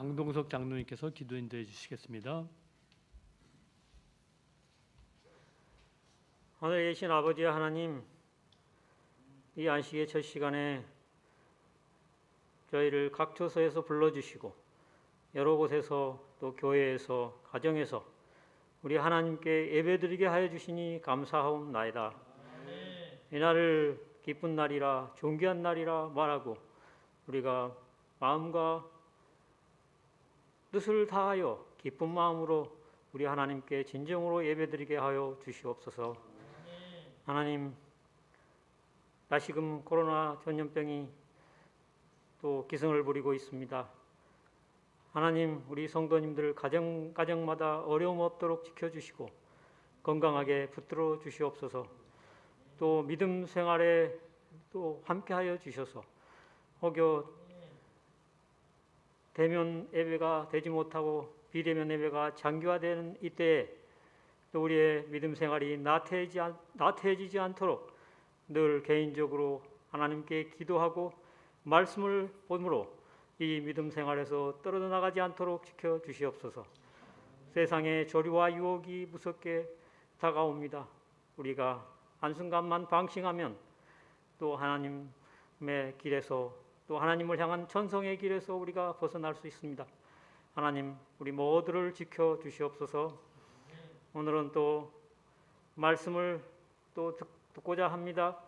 강동석 장로님께서 기도 인도해 주시겠습니다. 하늘에 계신 아버지 하나님, 이 안식의 첫 시간에 저희를 각 처소에서 불러주시고 여러 곳에서 또 교회에서 가정에서 우리 하나님께 예배드리게 하여 주시니 감사하옵나이다. 이 날을 기쁜 날이라 존귀한 날이라 말하고 우리가 마음과 뜻을 다하여 기쁜 마음으로 우리 하나님께 진정으로 예배드리게 하여 주시옵소서. 하나님, 다시금 코로나 전염병이 또 기승을 부리고 있습니다. 하나님, 우리 성도님들 가정마다 어려움 없도록 지켜주시고 건강하게 붙들어 주시옵소서. 또 믿음 생활에 또 함께하여 주셔서 혹여 대면 예배가 되지 못하고 비대면 예배가 장기화되는 이때에 또 우리의 믿음 생활이 나태해지지 않도록 늘 개인적으로 하나님께 기도하고 말씀을 보므로 이 믿음 생활에서 떨어져 나가지 않도록 지켜주시옵소서. 세상의 조류와 유혹이 무섭게 다가옵니다. 우리가 한순간만 방심하면 또 하나님의 길에서 또 하나님을 향한 천성의 길에서 우리가 벗어날 수 있습니다. 하나님, 우리 모두를 지켜주시옵소서. 오늘은 또 말씀을 또 듣고자 합니다.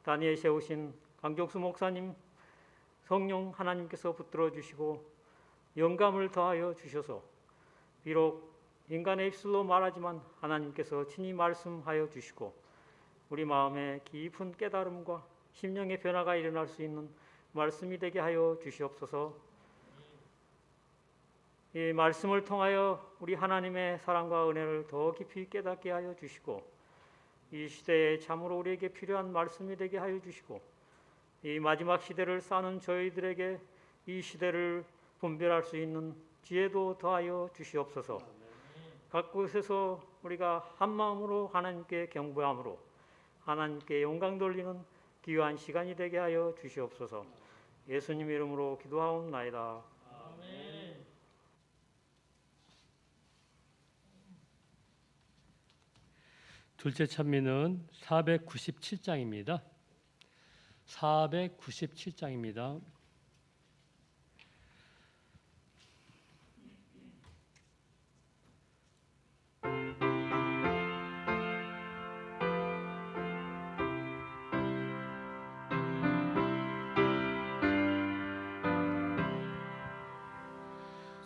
다니엘 세우신 강종수 목사님, 성령 하나님께서 붙들어 주시고 영감을 더하여 주셔서 비록 인간의 입술로 말하지만 하나님께서 친히 말씀하여 주시고 우리 마음에 깊은 깨달음과 심령의 변화가 일어날 수 있는 말씀이 되게 하여 주시옵소서. 이 말씀을 통하여 우리 하나님의 사랑과 은혜를 더 깊이 깨닫게 하여 주시고 이 시대에 참으로 우리에게 필요한 말씀이 되게 하여 주시고 이 마지막 시대를 사는 저희들에게 이 시대를 분별할 수 있는 지혜도 더하여 주시옵소서. 각 곳에서 우리가 한 마음으로 하나님께 경배함으로 하나님께 영광 돌리는 귀한 시간이 되게 하여 주시옵소서. 예수님 이름으로 기도하옵나이다. 아멘. 둘째 찬미는 497장입니다. 497장입니다.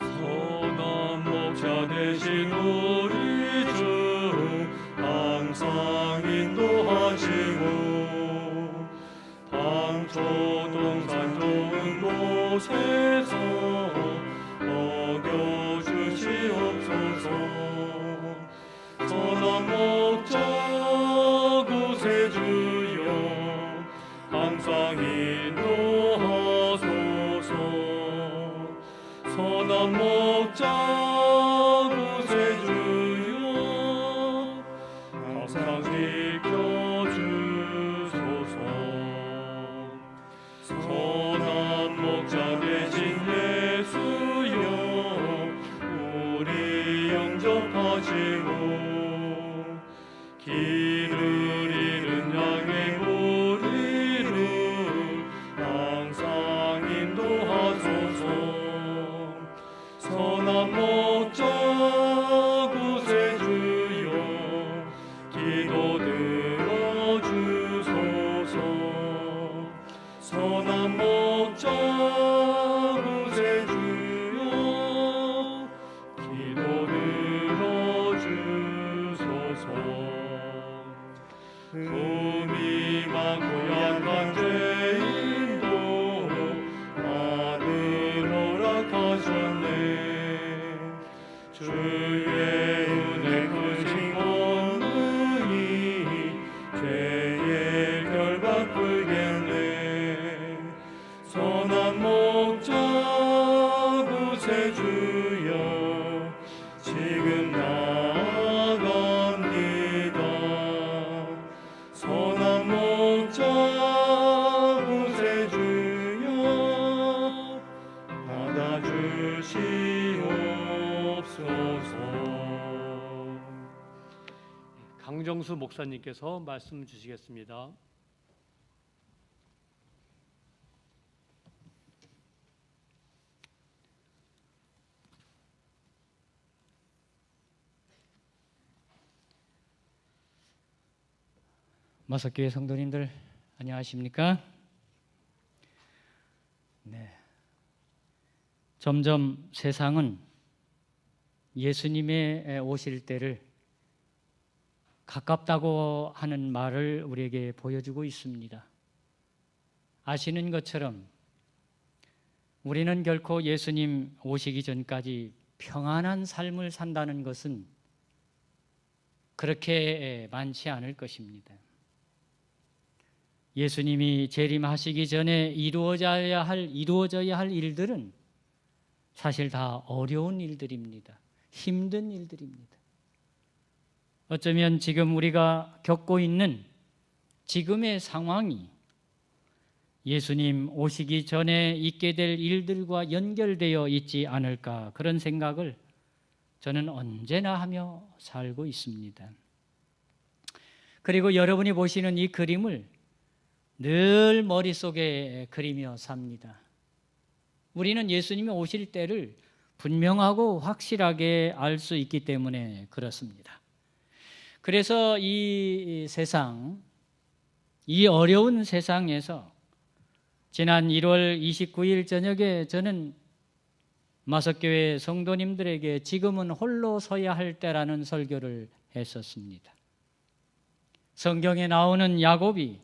선한 목자 되신 우리 주 항상 인도하시고 방초동산 좋은 곳에서 먹여주시옵소서. 선한 목자 구세주여 항상 인도하소서. 선한 목자 구세주여 항상 지켜주소서. 선한 목자 되신 예수여 우리 영접하시고 길을 잃은 양의 우리를 항상 인도하소서. 선한 목자 구세주여 기도 들어주소서. 선한 목자 구세주여 기도 들어주소서. 흠이 많고 약한 죄인도 받을 허락하셨네. 주의 은혜 크신 권능이 죄의 결박 풀겠네. 선한 목자 구세주여 지금 나아갑니다. 선한 목자 구세주여 받아주시 김정수 목사님께서 말씀 주시겠습니다. 마석교회 성도님들 안녕하십니까? 네. 점점 세상은 예수님의 오실 때를 가깝다고 하는 말을 우리에게 보여주고 있습니다. 아시는 것처럼 우리는 결코 예수님 오시기 전까지 평안한 삶을 산다는 것은 그렇게 많지 않을 것입니다. 예수님이 재림하시기 전에 이루어져야 할 일들은 사실 다 어려운 일들입니다. 힘든 일들입니다. 어쩌면 지금 우리가 겪고 있는 지금의 상황이 예수님 오시기 전에 있게 될 일들과 연결되어 있지 않을까, 그런 생각을 저는 언제나 하며 살고 있습니다. 그리고 여러분이 보시는 이 그림을 늘 머릿속에 그리며 삽니다. 우리는 예수님이 오실 때를 분명하고 확실하게 알 수 있기 때문에 그렇습니다. 그래서 이 세상, 이 어려운 세상에서 지난 1월 29일 저녁에 저는 마석교회 성도님들에게 지금은 홀로 서야 할 때라는 설교를 했었습니다. 성경에 나오는 야곱이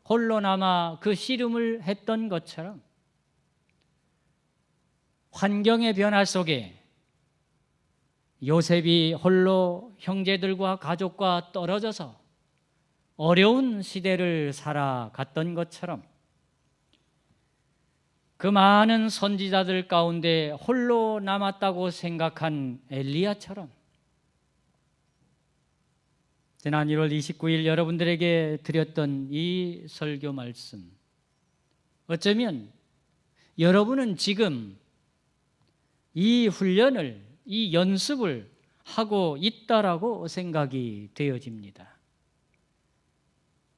홀로 남아 그 씨름을 했던 것처럼 환경의 변화 속에 요셉이 홀로 형제들과 가족과 떨어져서 어려운 시대를 살아갔던 것처럼 그 많은 선지자들 가운데 홀로 남았다고 생각한 엘리야처럼 지난 1월 29일 여러분들에게 드렸던 이 설교 말씀, 어쩌면 여러분은 지금 이 훈련을, 이 연습을 하고 있다라고 생각이 되어집니다.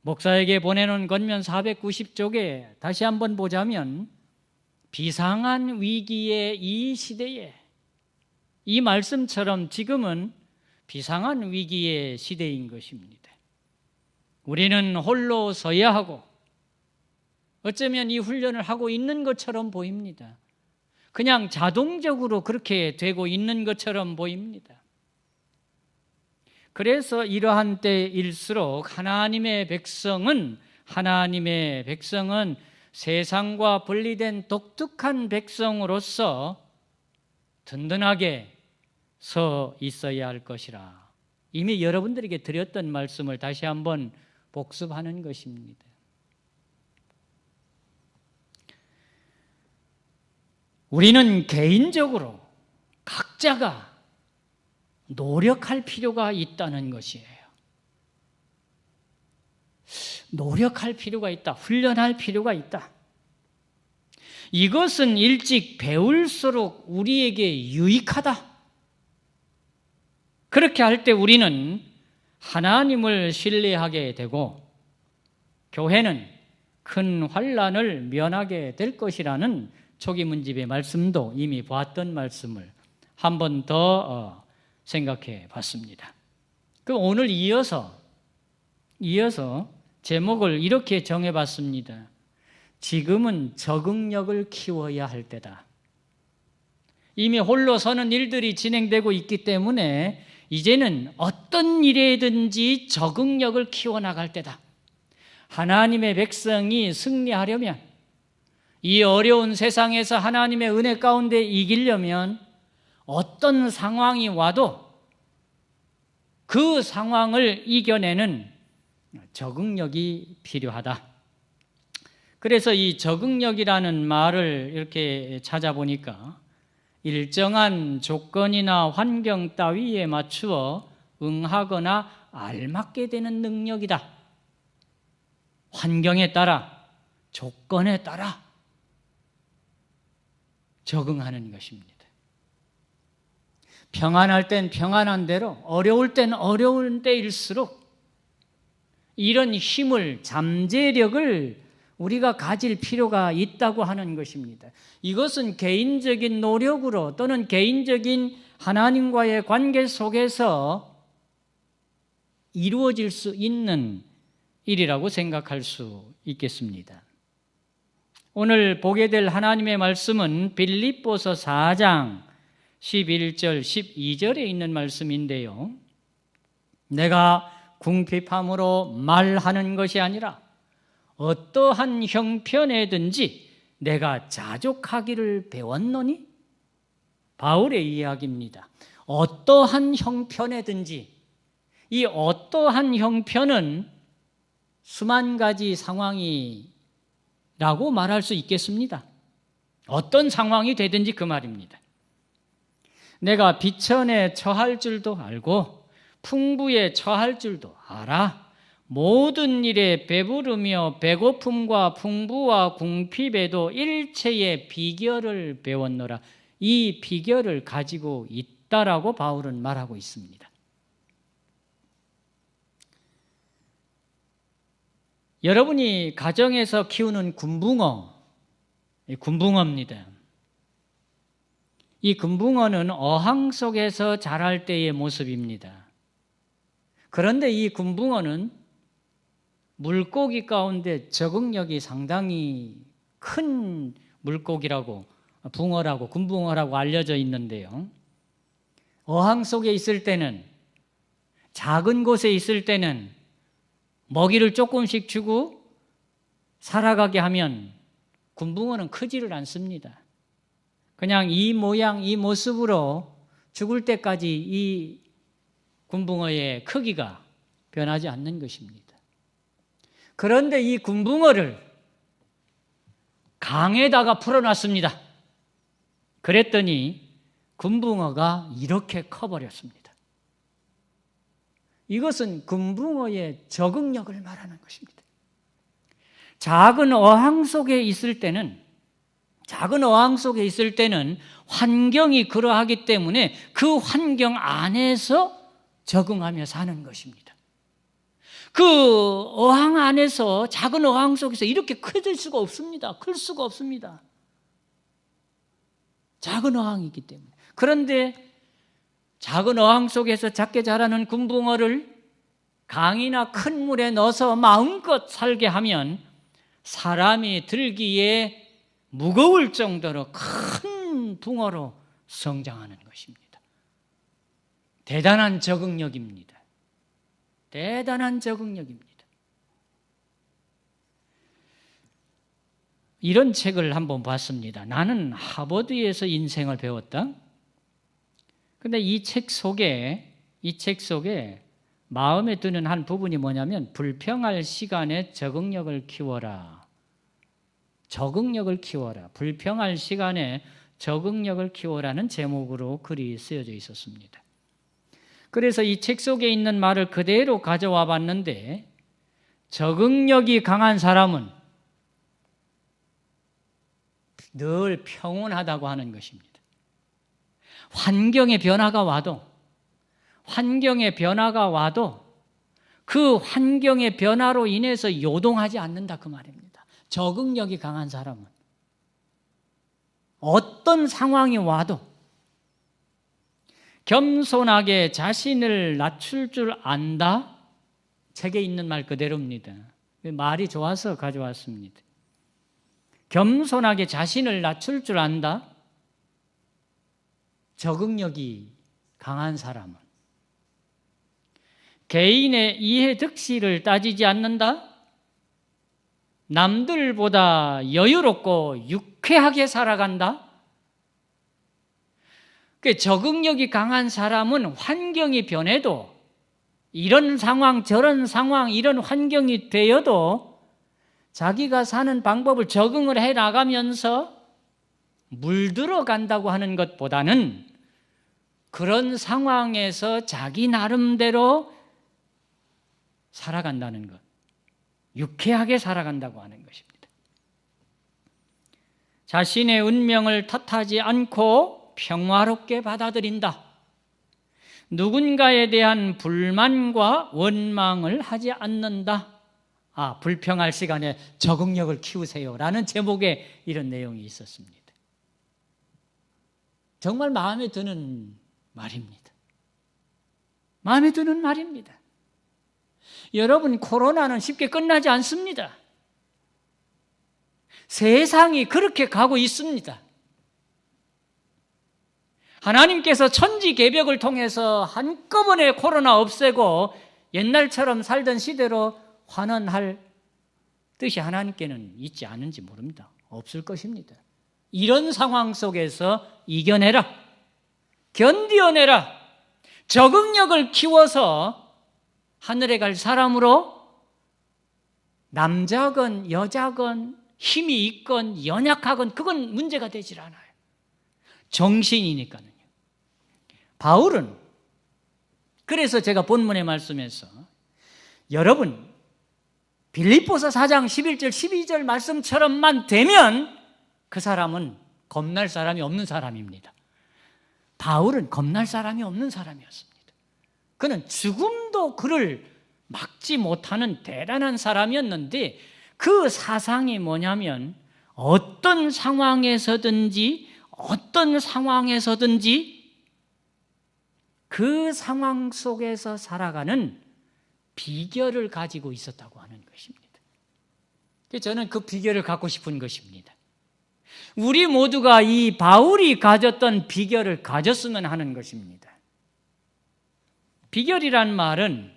목사에게 보내놓은 권면 490쪽에 다시 한번 보자면 비상한 위기의 이 시대에, 이 말씀처럼 지금은 비상한 위기의 시대인 것입니다. 우리는 홀로 서야 하고 어쩌면 이 훈련을 하고 있는 것처럼 보입니다. 그냥 자동적으로 그렇게 되고 있는 것처럼 보입니다. 그래서 이러한 때일수록 하나님의 백성은 세상과 분리된 독특한 백성으로서 든든하게 서 있어야 할 것이라. 이미 여러분들에게 드렸던 말씀을 다시 한번 복습하는 것입니다. 우리는 개인적으로 각자가 노력할 필요가 있다는 것이에요. 노력할 필요가 있다. 훈련할 필요가 있다. 이것은 일찍 배울수록 우리에게 유익하다. 그렇게 할 때 우리는 하나님을 신뢰하게 되고 교회는 큰 환난을 면하게 될 것이라는 초기문집의 말씀도 이미 보았던 말씀을 한 번 더 생각해 봤습니다. 그럼 오늘 이어서 제목을 이렇게 정해 봤습니다. 지금은 적응력을 키워야 할 때다. 이미 홀로 서는 일들이 진행되고 있기 때문에 이제는 어떤 일에든지 적응력을 키워나갈 때다. 하나님의 백성이 승리하려면, 이 어려운 세상에서 하나님의 은혜 가운데 이기려면 어떤 상황이 와도 그 상황을 이겨내는 적응력이 필요하다. 그래서 이 적응력이라는 말을 이렇게 찾아보니까 일정한 조건이나 환경 따위에 맞추어 응하거나 알맞게 되는 능력이다. 환경에 따라, 조건에 따라 적응하는 것입니다. 평안할 땐 평안한 대로, 어려울 땐 어려운 때일수록 이런 힘을, 잠재력을 우리가 가질 필요가 있다고 하는 것입니다. 이것은 개인적인 노력으로 또는 개인적인 하나님과의 관계 속에서 이루어질 수 있는 일이라고 생각할 수 있겠습니다. 오늘 보게 될 하나님의 말씀은 빌립보서 4장 11절, 12절에 있는 말씀인데요. 내가 궁핍함으로 말하는 것이 아니라 어떠한 형편에든지 내가 자족하기를 배웠노니? 바울의 이야기입니다. 어떠한 형편에든지, 이 어떠한 형편은 수만 가지 상황이라고 말할 수 있겠습니다. 어떤 상황이 되든지 그 말입니다. 내가 비천에 처할 줄도 알고 풍부에 처할 줄도 알아. 모든 일에 배부르며 배고픔과 풍부와 궁핍에도 일체의 비결을 배웠노라. 이 비결을 가지고 있다라고 바울은 말하고 있습니다. 여러분이 가정에서 키우는 군붕어입니다. 이 군붕어는 어항 속에서 자랄 때의 모습입니다. 그런데 이 군붕어는 물고기 가운데 적응력이 상당히 큰 물고기라고, 붕어라고, 군붕어라고 알려져 있는데요. 어항 속에 있을 때는, 작은 곳에 있을 때는 먹이를 조금씩 주고 살아가게 하면 군붕어는 크지를 않습니다. 그냥 이 모양, 이 모습으로 죽을 때까지 이 군붕어의 크기가 변하지 않는 것입니다. 그런데 이 군붕어를 강에다가 풀어놨습니다. 그랬더니 군붕어가 이렇게 커버렸습니다. 이것은 군붕어의 적응력을 말하는 것입니다. 작은 어항 속에 있을 때는 환경이 그러하기 때문에 그 환경 안에서 적응하며 사는 것입니다. 그 어항 안에서, 작은 어항 속에서 이렇게 커질 수가 없습니다. 클 수가 없습니다. 작은 어항이기 때문에. 그런데 작은 어항 속에서 작게 자라는 군붕어를 강이나 큰 물에 넣어서 마음껏 살게 하면 사람이 들기에 무거울 정도로 큰 붕어로 성장하는 것입니다. 대단한 적응력입니다. 대단한 적응력입니다. 이런 책을 한번 봤습니다. 나는 하버드에서 인생을 배웠다. 근데 이 책 속에 마음에 드는 한 부분이 뭐냐면 불평할 시간에 적응력을 키워라. 적응력을 키워라. 불평할 시간에 적응력을 키워라는 제목으로 글이 쓰여져 있었습니다. 그래서 이 책 속에 있는 말을 그대로 가져와 봤는데, 적응력이 강한 사람은 늘 평온하다고 하는 것입니다. 환경의 변화가 와도 그 환경의 변화로 인해서 요동하지 않는다 그 말입니다. 적응력이 강한 사람은 어떤 상황이 와도 겸손하게 자신을 낮출 줄 안다. 책에 있는 말 그대로입니다. 말이 좋아서 가져왔습니다. 겸손하게 자신을 낮출 줄 안다. 적응력이 강한 사람은 개인의 이해 득실을 따지지 않는다. 남들보다 여유롭고 유쾌하게 살아간다. 그 적응력이 강한 사람은 환경이 변해도, 이런 상황 저런 상황 이런 환경이 되어도 자기가 사는 방법을 적응을 해 나가면서 물들어 간다고 하는 것보다는 그런 상황에서 자기 나름대로 살아간다는 것, 유쾌하게 살아간다고 하는 것입니다. 자신의 운명을 탓하지 않고 평화롭게 받아들인다. 누군가에 대한 불만과 원망을 하지 않는다. 불평할 시간에 적응력을 키우세요라는 제목의 이런 내용이 있었습니다. 정말 마음에 드는 말입니다. 마음에 드는 말입니다. 여러분, 코로나는 쉽게 끝나지 않습니다. 세상이 그렇게 가고 있습니다. 하나님께서 천지개벽을 통해서 한꺼번에 코로나 없애고 옛날처럼 살던 시대로 환원할 뜻이 하나님께는 있지 않은지 모릅니다. 없을 것입니다. 이런 상황 속에서 이겨내라, 견디어내라, 적응력을 키워서 하늘에 갈 사람으로 남자건 여자건 힘이 있건 연약하건 그건 문제가 되질 않아요. 정신이니까요. 바울은 그래서 제가 본문의 말씀에서 여러분 빌립보서 4장 11절 12절 말씀처럼만 되면 그 사람은 겁날 사람이 없는 사람입니다. 바울은 겁날 사람이 없는 사람이었습니다. 그는 죽음도 그를 막지 못하는 대단한 사람이었는데 그 사상이 뭐냐면 어떤 상황에서든지 그 상황 속에서 살아가는 비결을 가지고 있었다고 하는 것입니다. 저는 그 비결을 갖고 싶은 것입니다. 우리 모두가 이 바울이 가졌던 비결을 가졌으면 하는 것입니다. 비결이란 말은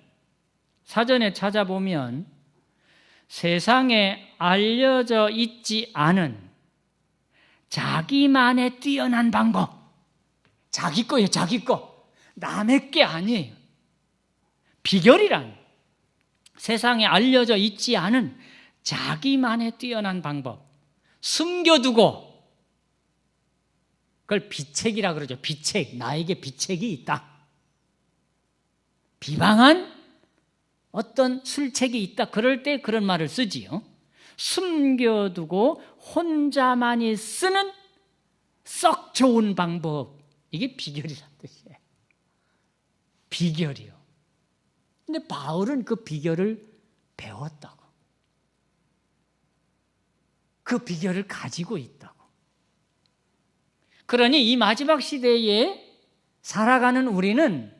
사전에 찾아보면 세상에 알려져 있지 않은 자기만의 뛰어난 방법, 자기 거예요, 자기 거. 남의 게 아니에요. 비결이란 세상에 알려져 있지 않은 자기만의 뛰어난 방법, 숨겨두고 그걸 비책이라 그러죠. 비책, 나에게 비책이 있다. 비방한 어떤 술책이 있다. 그럴 때 그런 말을 쓰지요. 숨겨두고 혼자만이 쓰는 썩 좋은 방법. 이게 비결이란 뜻이에요. 비결이요. 근데 바울은 그 비결을 배웠다고. 그 비결을 가지고 있다고. 그러니 이 마지막 시대에 살아가는 우리는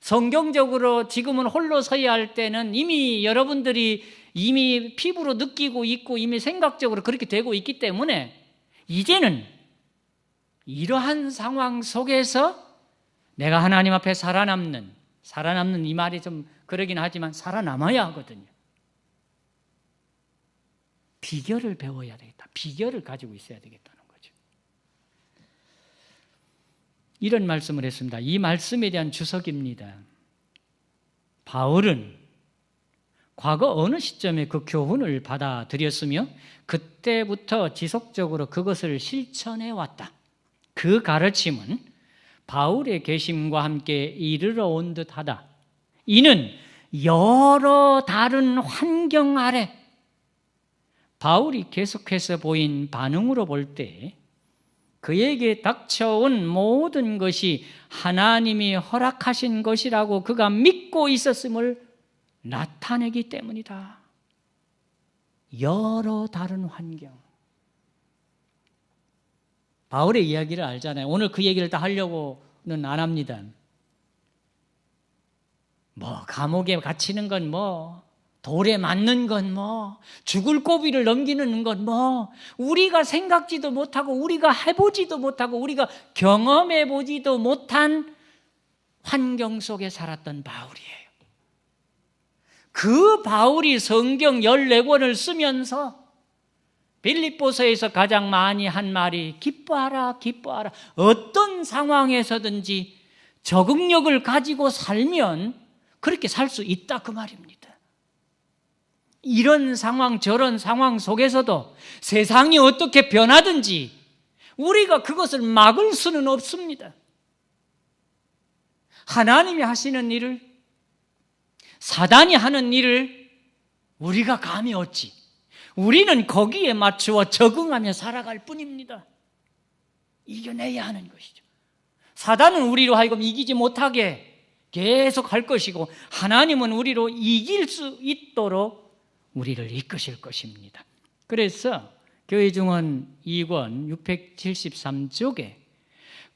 성경적으로 지금은 홀로 서야 할 때는 이미 여러분들이 이미 피부로 느끼고 있고 이미 생각적으로 그렇게 되고 있기 때문에 이제는 이러한 상황 속에서 내가 하나님 앞에 살아남는 이 말이 좀 그러긴 하지만 살아남아야 하거든요. 비결을 배워야 되겠다. 비결을 가지고 있어야 되겠다는 거죠. 이런 말씀을 했습니다. 이 말씀에 대한 주석입니다. 바울은 과거 어느 시점에 그 교훈을 받아들였으며 그때부터 지속적으로 그것을 실천해 왔다. 그 가르침은 바울의 계심과 함께 이르러 온 듯하다. 이는 여러 다른 환경 아래 바울이 계속해서 보인 반응으로 볼 때 그에게 닥쳐온 모든 것이 하나님이 허락하신 것이라고 그가 믿고 있었음을 나타내기 때문이다. 여러 다른 환경. 바울의 이야기를 알잖아요. 오늘 그 얘기를 다 하려고는 안 합니다. 감옥에 갇히는 건 돌에 맞는 건 죽을 고비를 넘기는 건 우리가 생각지도 못하고 우리가 해보지도 못하고 우리가 경험해보지도 못한 환경 속에 살았던 바울이에요. 그 바울이 성경 14권을 쓰면서 빌립보서에서 가장 많이 한 말이 기뻐하라, 기뻐하라. 어떤 상황에서든지 적응력을 가지고 살면 그렇게 살 수 있다 그 말입니다. 이런 상황 저런 상황 속에서도 세상이 어떻게 변하든지 우리가 그것을 막을 수는 없습니다. 하나님이 하시는 일을 사단이 하는 일을 우리가 감히 어찌 우리는 거기에 맞추어 적응하며 살아갈 뿐입니다. 이겨내야 하는 것이죠. 사단은 우리로 하여금 이기지 못하게 계속 할 것이고, 하나님은 우리로 이길 수 있도록 우리를 이끄실 것입니다. 그래서 교회증언 2권 673쪽에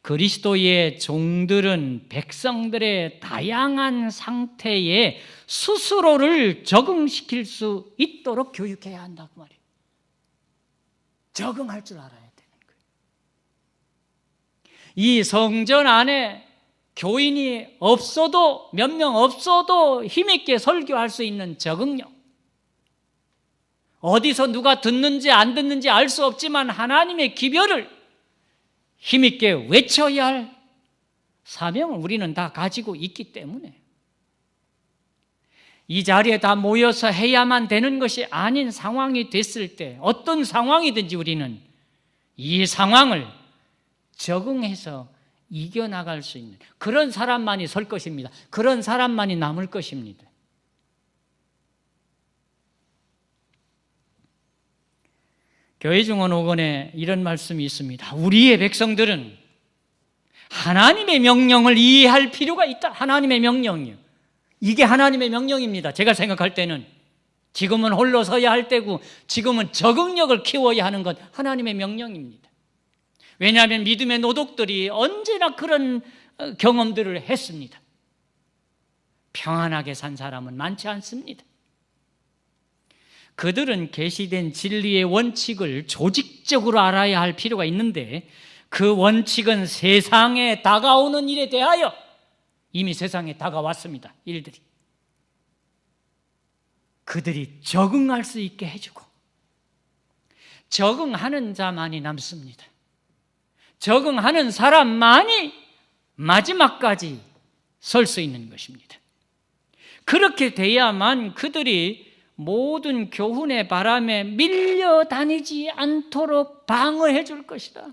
그리스도의 종들은 백성들의 다양한 상태에 스스로를 적응시킬 수 있도록 교육해야 한다고 말이에요. 적응할 줄 알아야 되는 거예요. 이 성전 안에 교인이 없어도, 몇 명 없어도 힘있게 설교할 수 있는 적응력. 어디서 누가 듣는지 안 듣는지 알 수 없지만 하나님의 기별을 힘있게 외쳐야 할 사명을 우리는 다 가지고 있기 때문에 이 자리에 다 모여서 해야만 되는 것이 아닌 상황이 됐을 때, 어떤 상황이든지 우리는 이 상황을 적응해서 이겨나갈 수 있는 그런 사람만이 설 것입니다. 그런 사람만이 남을 것입니다. 교회증언 5권에 이런 말씀이 있습니다. 우리의 백성들은 하나님의 명령을 이해할 필요가 있다. 하나님의 명령이요. 이게 하나님의 명령입니다. 제가 생각할 때는 지금은 홀로 서야 할 때고, 지금은 적응력을 키워야 하는 것, 하나님의 명령입니다. 왜냐하면 믿음의 노독들이 언제나 그런 경험들을 했습니다. 평안하게 산 사람은 많지 않습니다. 그들은 계시된 진리의 원칙을 조직적으로 알아야 할 필요가 있는데, 그 원칙은 세상에 다가오는 일에 대하여 이미 세상에 다가왔습니다. 일들이. 그들이 적응할 수 있게 해주고, 적응하는 자만이 남습니다. 적응하는 사람만이 마지막까지 설 수 있는 것입니다. 그렇게 돼야만 그들이 모든 교훈의 바람에 밀려다니지 않도록 방어해 줄 것이다.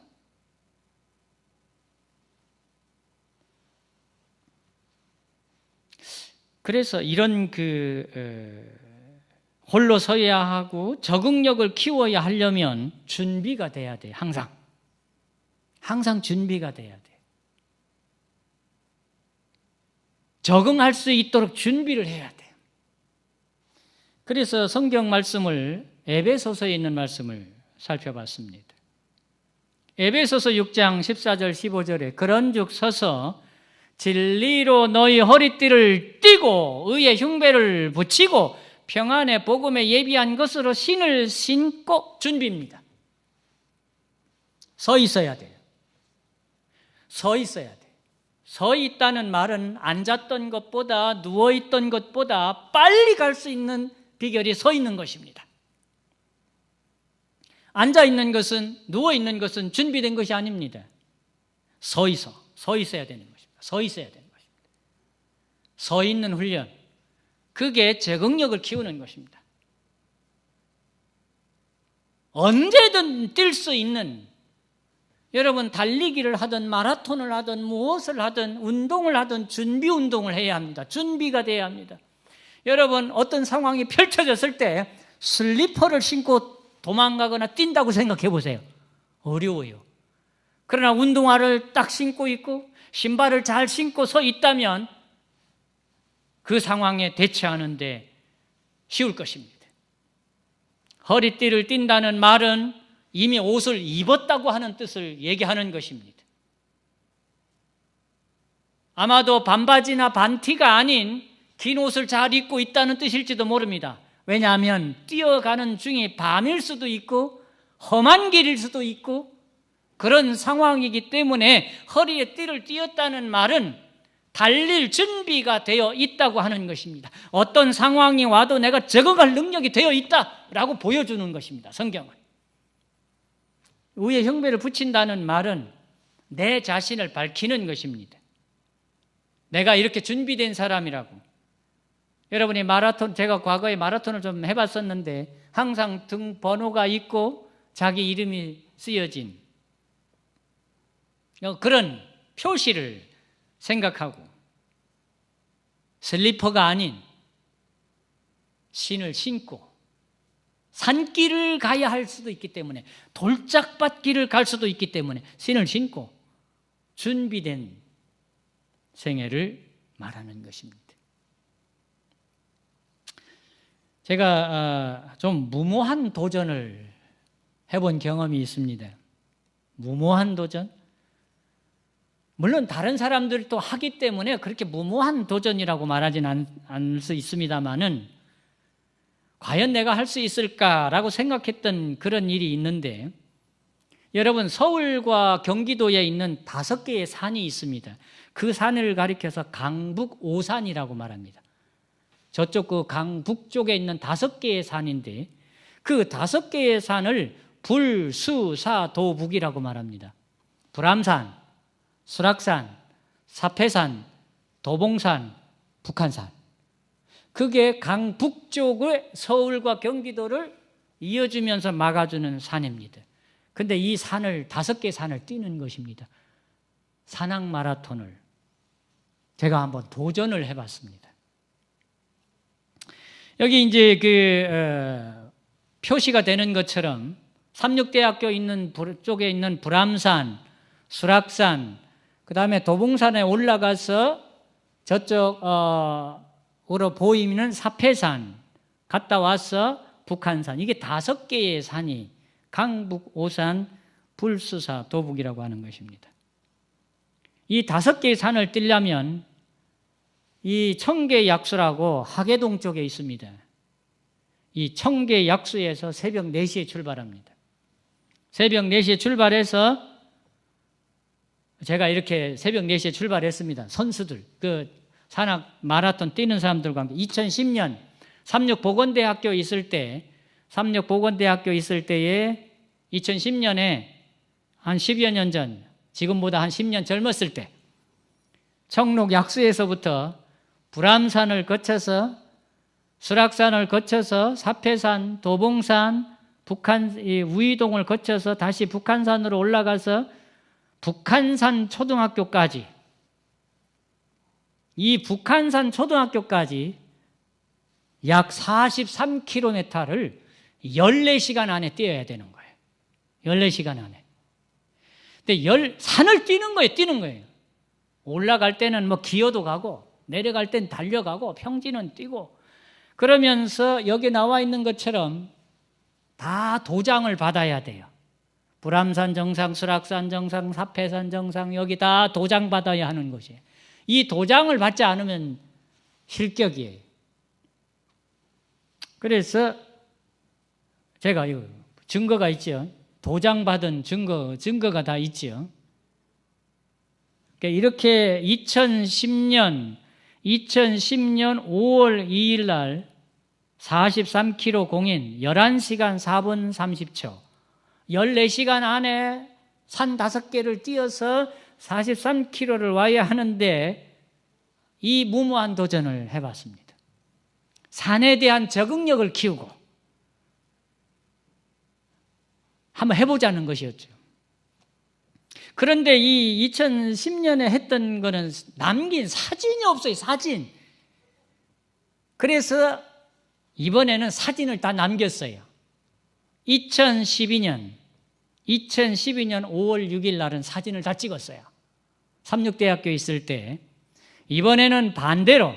그래서 이런 홀로 서야 하고 적응력을 키워야 하려면 준비가 돼야 돼. 항상 준비가 돼야 돼. 적응할 수 있도록 준비를 해야 돼. 그래서 성경 말씀을, 에베소서에 있는 말씀을 살펴봤습니다. 에베소서 6장 14절 15절에 그런즉 서서 진리로 너희 허리띠를 띠고 의의 흉배를 붙이고 평안의 복음에 예비한 것으로 신을 신고, 준비입니다. 서 있어야 돼요. 서 있어야 돼요. 서 있다는 말은 앉았던 것보다, 누워있던 것보다 빨리 갈 수 있는 비결이 서 있는 것입니다. 앉아있는 것은, 누워있는 것은 준비된 것이 아닙니다. 서 있어야 되는 것입니다. 서 있어야 되는 것입니다. 서 있는 훈련, 그게 적응력을 키우는 것입니다. 언제든 뛸 수 있는, 여러분 달리기를 하든 마라톤을 하든 무엇을 하든 운동을 하든 준비 운동을 해야 합니다. 준비가 돼야 합니다. 여러분 어떤 상황이 펼쳐졌을 때 슬리퍼를 신고 도망가거나 뛴다고 생각해 보세요. 어려워요. 그러나 운동화를 딱 신고 있고 신발을 잘 신고 서 있다면 그 상황에 대처하는데 쉬울 것입니다. 허리띠를 띈다는 말은 이미 옷을 입었다고 하는 뜻을 얘기하는 것입니다. 아마도 반바지나 반티가 아닌 긴 옷을 잘 입고 있다는 뜻일지도 모릅니다. 왜냐하면 뛰어가는 중에 밤일 수도 있고 험한 길일 수도 있고 그런 상황이기 때문에 허리에 띠를 띄었다는 말은 달릴 준비가 되어 있다고 하는 것입니다. 어떤 상황이 와도 내가 적응할 능력이 되어 있다라고 보여주는 것입니다. 성경은. 의의 흉배를 붙인다는 말은 내 자신을 밝히는 것입니다. 내가 이렇게 준비된 사람이라고. 여러분이 마라톤, 제가 과거에 마라톤을 좀 해봤었는데 항상 등 번호가 있고 자기 이름이 쓰여진 그런 표시를 생각하고 슬리퍼가 아닌 신을 신고 산길을 가야 할 수도 있기 때문에 돌짝밭길을 갈 수도 있기 때문에 신을 신고 준비된 생애를 말하는 것입니다. 제가 좀 무모한 도전을 해본 경험이 있습니다. 무모한 도전? 물론 다른 사람들이 또 하기 때문에 그렇게 무모한 도전이라고 말하지는 않을 수 있습니다만은 과연 내가 할 수 있을까라고 생각했던 그런 일이 있는데, 여러분, 서울과 경기도에 있는 5개의 산이 있습니다. 그 산을 가리켜서 강북오산이라고 말합니다. 저쪽 그 강북 쪽에 있는 5개의 산인데, 그 5개의 산을 불수사도북이라고 말합니다. 불암산, 수락산, 사패산, 도봉산, 북한산. 그게 강북 쪽의 서울과 경기도를 이어주면서 막아주는 산입니다. 근데 이 산을 5개 산을 뛰는 것입니다. 산악 마라톤을 제가 한번 도전을 해봤습니다. 여기 이제 표시가 되는 것처럼 삼육대학교 있는 쪽에 있는 불암산, 수락산, 그 다음에 도봉산에 올라가서 저쪽으로 보이는 사패산 갔다 와서 북한산, 이게 5개의 산이 강북, 오산, 불수사, 도북이라고 하는 것입니다. 이 5개의 산을 뛰려면 이 청계약수라고 하계동 쪽에 있습니다. 이 청계약수에서 새벽 4시에 출발합니다. 새벽 4시에 출발해서 제가 이렇게 새벽 4시에 출발했습니다. 선수들, 그 산악 마라톤 뛰는 사람들과 함께 2010년 삼육보건대학교 있을 때에 2010년에 한 10여 년 전, 지금보다 한 10년 젊었을 때 청록 약수에서부터 불암산을 거쳐서 수락산을 거쳐서 사패산, 도봉산, 우이동을 거쳐서 다시 북한산으로 올라가서 북한산 초등학교까지, 이 북한산 초등학교까지 약 43km를 14시간 안에 뛰어야 되는 거예요. 14시간 안에. 근데 산을 뛰는 거예요. 올라갈 때는 뭐 기어도 가고, 내려갈 땐 달려가고, 평지는 뛰고, 그러면서 여기 나와 있는 것처럼 다 도장을 받아야 돼요. 불암산 정상, 수락산 정상, 사패산 정상, 여기 다 도장 받아야 하는 것이에요. 이 도장을 받지 않으면 실격이에요. 그래서 제가 증거가 있죠. 도장 받은 증거가 다 있죠. 이렇게 2010년 5월 2일 날 43km 공인 11시간 4분 30초 14시간 안에 산 5개를 뛰어서 43km를 와야 하는데 이 무모한 도전을 해봤습니다. 산에 대한 적응력을 키우고 한번 해보자는 것이었죠. 그런데 이 2010년에 했던 거는 남긴 사진이 없어요. 사진. 그래서 이번에는 사진을 다 남겼어요. 2012년 5월 6일 날은 사진을 다 찍었어요. 삼육대학교에 있을 때. 이번에는 반대로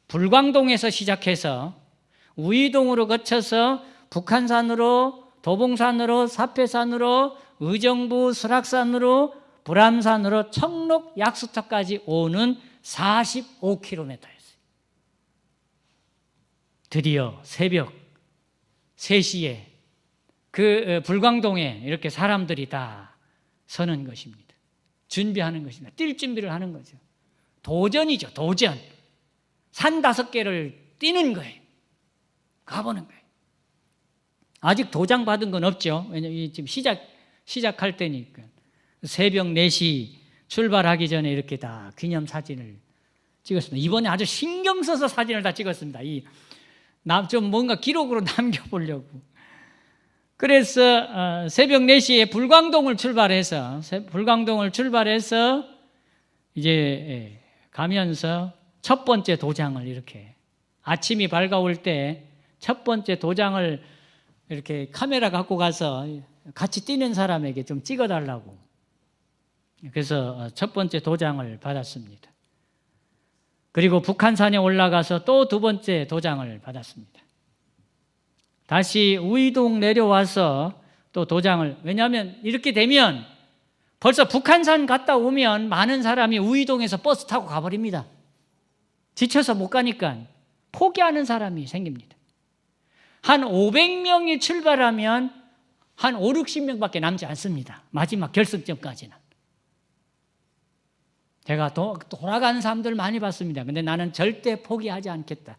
불광동에서 시작해서 우이동으로 거쳐서 북한산으로, 도봉산으로, 사패산으로, 의정부, 수락산으로, 불암산으로, 청록 약수터까지 오는 45km였어요. 드디어 새벽 3시에 그 불광동에 이렇게 사람들이 다 서는 것입니다. 준비하는 것입니다. 뛸 준비를 하는 거죠. 도전이죠. 도전. 산 5개를 뛰는 거예요. 가보는 거예요. 아직 도장 받은 건 없죠. 왜냐하면 지금 시작할 때니까. 새벽 4시 출발하기 전에 이렇게 다 기념사진을 찍었습니다. 이번에 아주 신경 써서 사진을 다 찍었습니다. 좀 뭔가 기록으로 남겨보려고. 그래서 새벽 4시에 불광동을 출발해서 이제 가면서 첫 번째 도장을 이렇게 아침이 밝아올 때 첫 번째 도장을 이렇게 카메라 갖고 가서 같이 뛰는 사람에게 좀 찍어달라고 그래서 첫 번째 도장을 받았습니다. 그리고 북한산에 올라가서 또 두 번째 도장을 받았습니다. 다시 우이동 내려와서 또 도장을, 왜냐하면 이렇게 되면 벌써 북한산 갔다 오면 많은 사람이 우이동에서 버스 타고 가버립니다. 지쳐서 못 가니까 포기하는 사람이 생깁니다. 한 500명이 출발하면 한 5, 60명밖에 남지 않습니다. 마지막 결승점까지는. 제가 돌아가는 사람들 많이 봤습니다. 근데 나는 절대 포기하지 않겠다.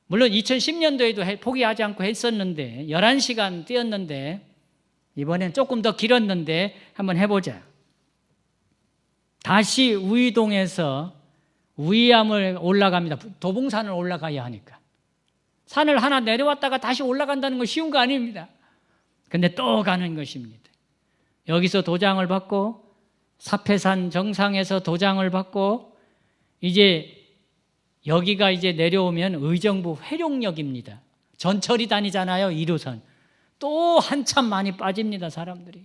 물론 2010년도에도 포기하지 않고 했었는데 11시간 뛰었는데 이번엔 조금 더 길었는데 한번 해보자. 다시 우이동에서 우이암을 올라갑니다. 도봉산을 올라가야 하니까. 산을 하나 내려왔다가 다시 올라간다는 건 쉬운 거 아닙니다. 근데 또 가는 것입니다. 여기서 도장을 받고 사패산 정상에서 도장을 받고 이제 여기가 이제 내려오면 의정부 회룡역입니다. 전철이 다니잖아요. 1호선. 또 한참 많이 빠집니다. 사람들이.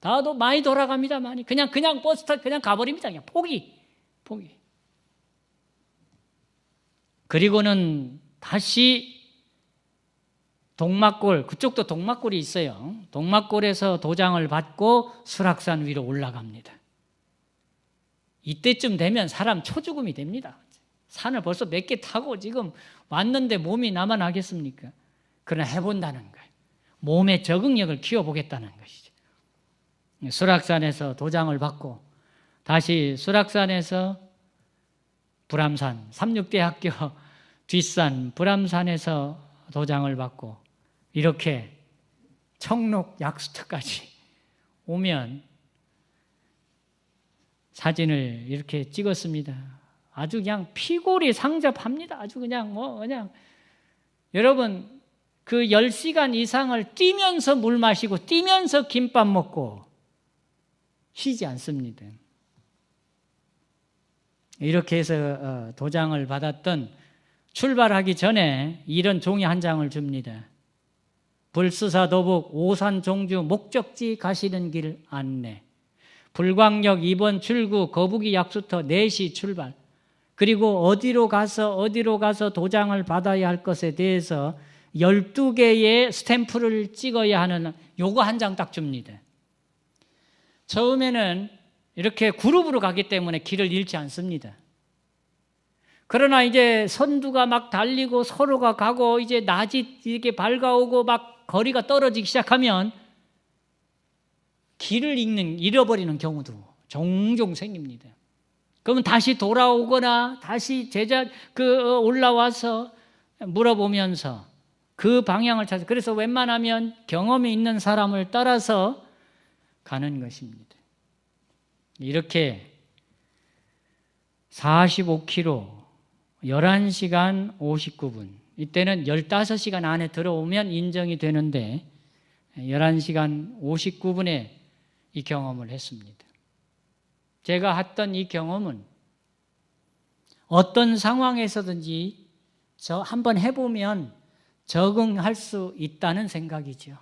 다도 많이 돌아갑니다. 많이. 그냥 버스 타고 그냥 가버립니다. 그냥 포기. 그리고는 다시 동막골, 그쪽도 동막골이 있어요. 동막골에서 도장을 받고 수락산 위로 올라갑니다. 이때쯤 되면 사람 초죽음이 됩니다. 산을 벌써 몇 개 타고 지금 왔는데 몸이 남아나겠습니까? 그러나 해본다는 거예요. 몸의 적응력을 키워보겠다는 것이죠. 수락산에서 도장을 받고 다시 수락산에서 불암산, 삼육대학교 뒷산 불암산에서 도장을 받고 이렇게 청록 약수터까지 오면 사진을 이렇게 찍었습니다. 아주 그냥 피골이 상접합니다. 아주 그냥 여러분 그 10시간 이상을 뛰면서 물 마시고 뛰면서 김밥 먹고 쉬지 않습니다. 이렇게 해서 도장을 받았던 출발하기 전에 이런 종이 한 장을 줍니다. 불스사 도북 오산 종주 목적지 가시는 길 안내. 불광역 2번 출구 거북이 약수터 4시 출발. 그리고 어디로 가서 도장을 받아야 할 것에 대해서 12개의 스탬프를 찍어야 하는 요거 한 장 딱 줍니다. 처음에는 이렇게 그룹으로 가기 때문에 길을 잃지 않습니다. 그러나 이제 선두가 막 달리고 서로가 가고 이제 낮이 이렇게 밝아오고 막 거리가 떨어지기 시작하면 길을 잃어버리는 경우도 종종 생깁니다. 그러면 다시 돌아오거나 다시 올라와서 물어보면서 그 방향을 찾아. 그래서 웬만하면 경험이 있는 사람을 따라서 가는 것입니다. 이렇게 45km 11시간 59분. 이때는 15시간 안에 들어오면 인정이 되는데 11시간 59분에 이 경험을 했습니다. 제가 했던 이 경험은 어떤 상황에서든지 한번 해보면 적응할 수 있다는 생각이죠.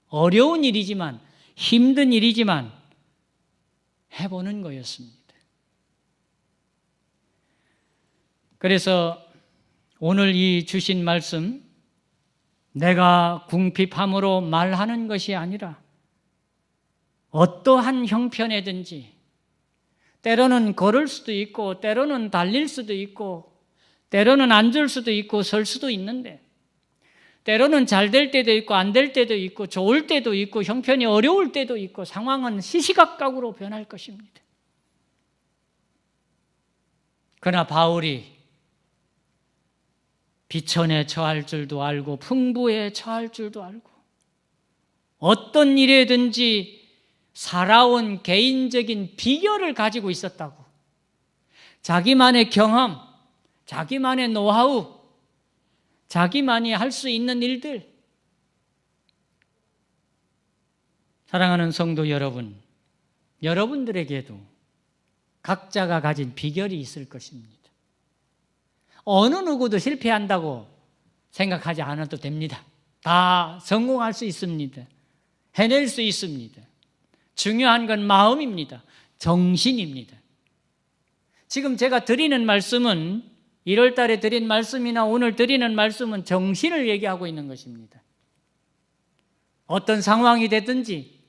어려운 일이지만 힘든 일이지만 해보는 거였습니다. 그래서 오늘 이 주신 말씀, 내가 궁핍함으로 말하는 것이 아니라 어떠한 형편이든지 때로는 걸을 수도 있고 때로는 달릴 수도 있고 때로는 앉을 수도 있고 설 수도 있는데 때로는 잘 될 때도 있고 안 될 때도 있고 좋을 때도 있고 형편이 어려울 때도 있고 상황은 시시각각으로 변할 것입니다. 그러나 바울이 비천에 처할 줄도 알고 풍부에 처할 줄도 알고 어떤 일에든지 살아온 개인적인 비결을 가지고 있었다고. 자기만의 경험, 자기만의 노하우, 자기만이 할 수 있는 일들. 사랑하는 성도 여러분, 여러분들에게도 각자가 가진 비결이 있을 것입니다. 어느 누구도 실패한다고 생각하지 않아도 됩니다. 다 성공할 수 있습니다. 해낼 수 있습니다. 중요한 건 마음입니다. 정신입니다. 지금 제가 드리는 말씀은 1월 달에 드린 말씀이나 오늘 드리는 말씀은 정신을 얘기하고 있는 것입니다. 어떤 상황이 되든지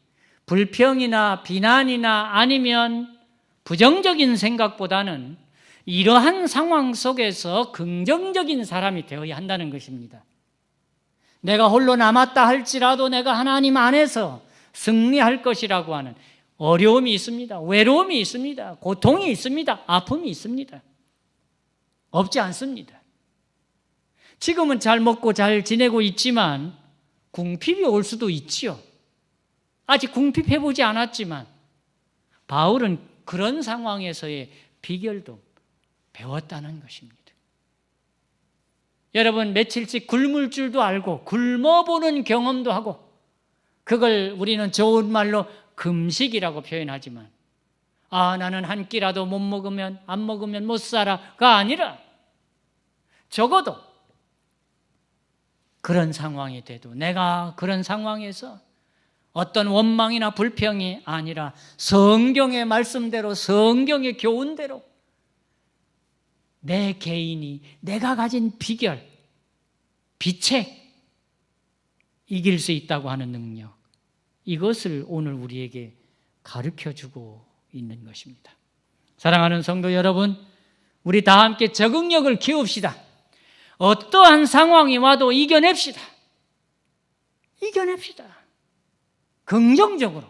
불평이나 비난이나 아니면 부정적인 생각보다는 이러한 상황 속에서 긍정적인 사람이 되어야 한다는 것입니다. 내가 홀로 남았다 할지라도 내가 하나님 안에서 승리할 것이라고 하는 어려움이 있습니다. 외로움이 있습니다. 고통이 있습니다. 아픔이 있습니다. 없지 않습니다. 지금은 잘 먹고 잘 지내고 있지만 궁핍이 올 수도 있지요. 아직 궁핍해보지 않았지만 바울은 그런 상황에서의 비결도 배웠다는 것입니다. 여러분, 며칠씩 굶을 줄도 알고 굶어보는 경험도 하고, 그걸 우리는 좋은 말로 금식이라고 표현하지만, 나는 한 끼라도 못 먹으면, 안 먹으면 못 살아가 아니라 적어도 그런 상황이 돼도 내가 그런 상황에서 어떤 원망이나 불평이 아니라 성경의 말씀대로, 성경의 교훈대로 내 개인이 내가 가진 비결, 비책, 이길 수 있다고 하는 능력, 이것을 오늘 우리에게 가르쳐주고 있는 것입니다. 사랑하는 성도 여러분, 우리 다 함께 적응력을 키웁시다. 어떠한 상황이 와도 이겨냅시다. 이겨냅시다. 긍정적으로.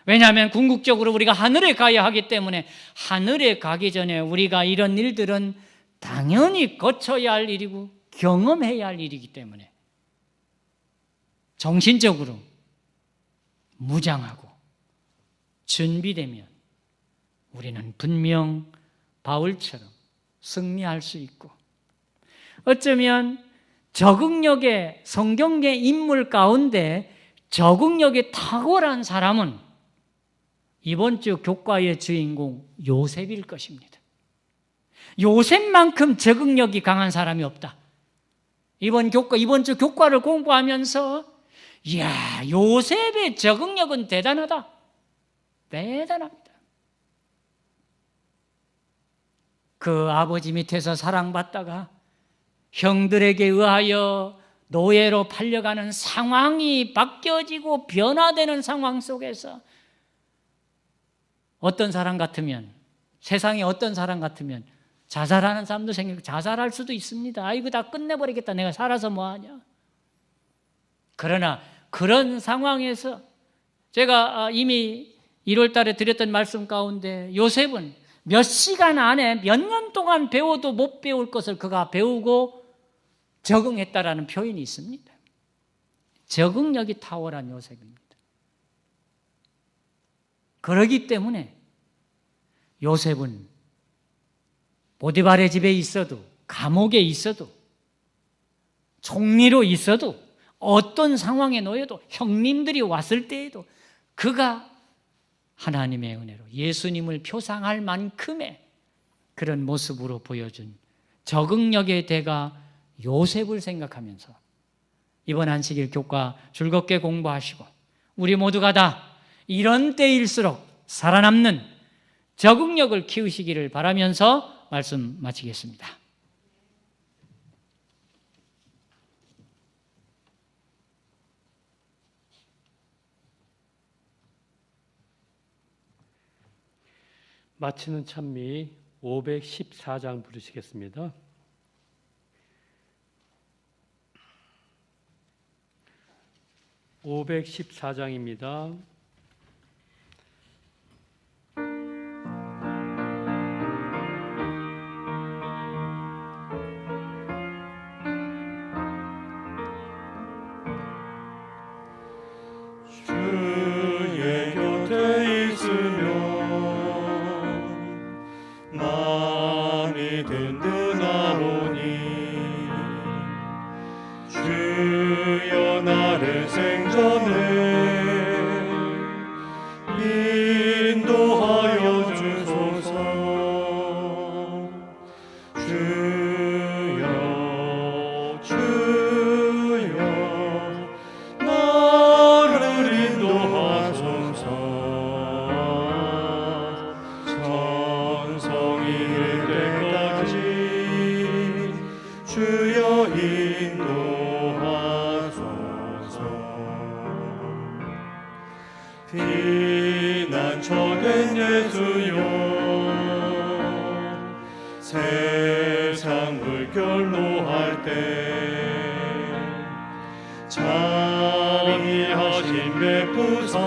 왜냐하면 궁극적으로 우리가 하늘에 가야 하기 때문에 하늘에 가기 전에 우리가 이런 일들은 당연히 거쳐야 할 일이고 경험해야 할 일이기 때문에 정신적으로 무장하고 준비되면 우리는 분명 바울처럼 승리할 수 있고, 어쩌면 적응력의 성경의 인물 가운데 적응력이 탁월한 사람은 이번 주 교과의 주인공 요셉일 것입니다. 요셉만큼 적응력이 강한 사람이 없다. 이번 주 교과를 공부하면서 이야, 요셉의 적응력은 대단하다. 대단합니다. 그 아버지 밑에서 사랑받다가 형들에게 의하여 노예로 팔려가는 상황이 바뀌어지고 변화되는 상황 속에서 어떤 사람 같으면, 세상에 어떤 사람 같으면 자살하는 사람도 생기고 자살할 수도 있습니다. 이거 다 끝내버리겠다. 내가 살아서 뭐하냐. 그러나 그런 상황에서 제가 이미 1월 달에 드렸던 말씀 가운데 요셉은 몇 시간 안에 몇 년 동안 배워도 못 배울 것을 그가 배우고 적응했다라는 표현이 있습니다. 적응력이 탁월한 요셉입니다. 그러기 때문에 요셉은 보디발의 집에 있어도, 감옥에 있어도, 총리로 있어도, 어떤 상황에 놓여도, 형님들이 왔을 때에도 그가 하나님의 은혜로 예수님을 표상할 만큼의 그런 모습으로 보여준 적응력의 대가 요셉을 생각하면서 이번 안식일 교과 즐겁게 공부하시고 우리 모두가 다 이런 때일수록 살아남는 적응력을 키우시기를 바라면서 말씀 마치겠습니다. 마치는 찬미 514장 부르시겠습니다. (514장입니다) 주의 곁에 있으면 마음이 든든하오니 주여 나를 생전에 피난처된 예수여 세상 물결로 할 때 자비하심 베푸사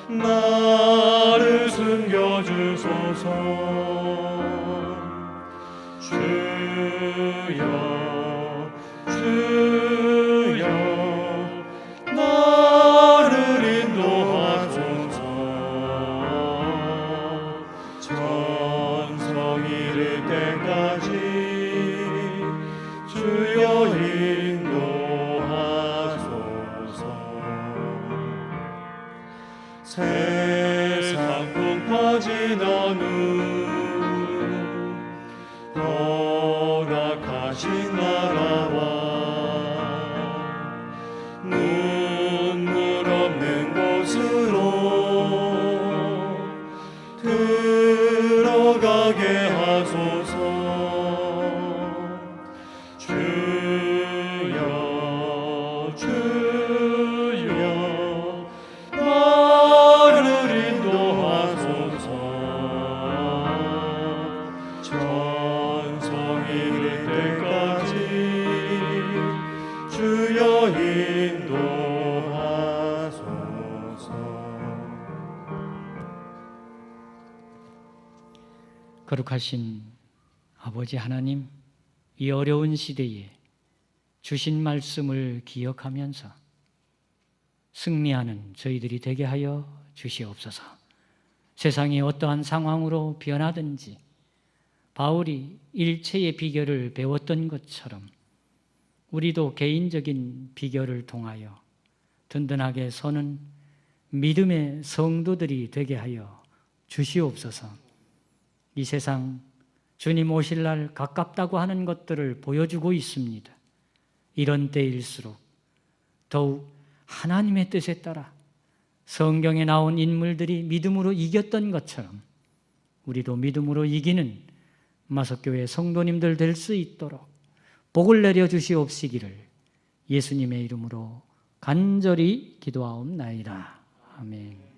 나를 숨겨주소서 주여 주여 나를 인도하소서 천성 이를 때까지 주여 인도하소서 세상 풍파 지난 후 허락하신 나라와 눈물 없는 곳으로 들어가게 하소서 주여 주여 나를 인도하소서 천성 이를 때까지 주여 인도하소서. 거룩하신 아버지 하나님, 이 어려운 시대에 주신 말씀을 기억하면서 승리하는 저희들이 되게 하여 주시옵소서. 세상이 어떠한 상황으로 변하든지 바울이 일체의 비결을 배웠던 것처럼 우리도 개인적인 비결을 통하여 든든하게 서는 믿음의 성도들이 되게 하여 주시옵소서. 이 세상 주님 오실 날 가깝다고 하는 것들을 보여주고 있습니다. 이런 때일수록 더욱 하나님의 뜻에 따라 성경에 나온 인물들이 믿음으로 이겼던 것처럼 우리도 믿음으로 이기는 마석교회 성도님들 될 수 있도록 복을 내려 주시옵시기를 예수님의 이름으로 간절히 기도하옵나이다. 아멘.